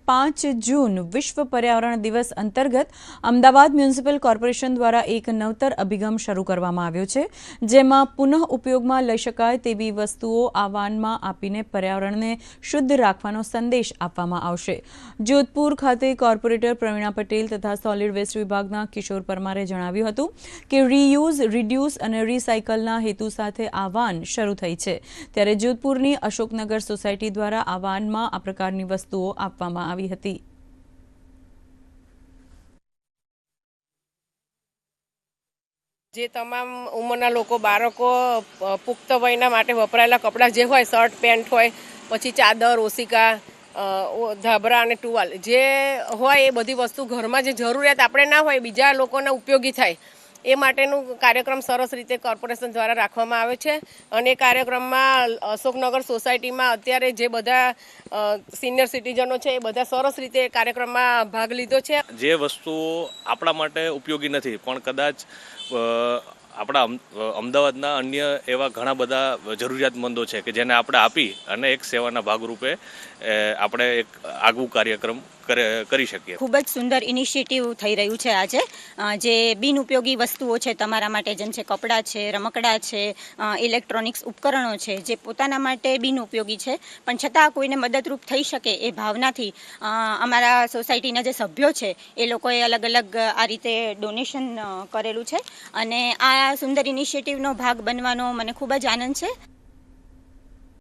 5 જૂન વિશ્વ પર્યાવરણ દિવસ અંતર્ગત અમદાવાદ મ્યુનિસિપલ કોર્પોરેશન દ્વારા એક નવતર અભિગમ શરૂ કરવામાં આવ્યો છે, જેમાં પુનઃ ઉપયોગમાં લઈ શકાય તેવી વસ્તુઓ આ વાનમાં આપીને પર્યાવરણને શુદ્ધ રાખવાનો સંદેશ આપવામાં આવશે। જોધપુર ખાતે કોર્પોરેટર પ્રવીણા પટેલ તથા સોલિડ વેસ્ટ વિભાગના કિશોર પરમારે જણાવ્યું હતું કે રીયુઝ, રિડ્યુસ અને રિસાયકલના હેતુ સાથે આ વાન શરૂ થઈ છે, ત્યારે જોધપુરની અશોકનગર સોસાયટી દ્વારા આ વાનમાં આ પ્રકારની વસ્તુઓ આપવામાં આવી હતી। જે તમામ ઉંમરના લોકો, બાળકો, પુખ્ત વયના માટે વપરાયેલા કપડાં જે હોય, શર્ટ પેન્ટ હોય, પછી ચાદર, ઓશિકા, ધાબરા અને ટુવાલ જે હોય એ બધી વસ્તુ ઘરમાં જે જરૂરિયાત આપણે ના હોય બીજા લોકોને ઉપયોગી થાય એ માટેનું કાર્યક્રમ સરસ રીતે કોર્પોરેશન દ્વારા રાખવામાં આવે છે। અને એ કાર્યક્રમમાં અશોકનગર સોસાયટીમાં અત્યારે જે બધા સિનિયર સિટીઝનો છે એ બધા સરસ રીતે કાર્યક્રમમાં ભાગ લીધો છે। જે વસ્તુઓ આપણા માટે ઉપયોગી નથી પણ કદાચ આપણા અમદાવાદના અન્ય એવા ઘણા બધા જરૂરિયાતમંદો છે કે જેને આપણે આપી અને એક સેવાના ભાગરૂપે આપણે એક આગવું કાર્યક્રમ કરી શકીએ। ખૂબ જ સુંદર ઇનિશિયેટિવ થઈ રહ્યું છે આજે, જે બિનઉપયોગી વસ્તુઓ છે તમારા માટે, જેમ છે કપડાં છે, રમકડા છે, ઇલેક્ટ્રોનિક્સ ઉપકરણો છે, જે પોતાના માટે બિનઉપયોગી છે પણ છતાં કોઈને મદદરૂપ થઈ શકે એ ભાવનાથી અમારા સોસાયટીના જે સભ્યો છે એ લોકોએ અલગ અલગ આ રીતે ડોનેશન કરેલું છે અને આ સુંદર ઇનિશિયેટિવનો ભાગ બનવાનો મને ખૂબ જ આનંદ છે।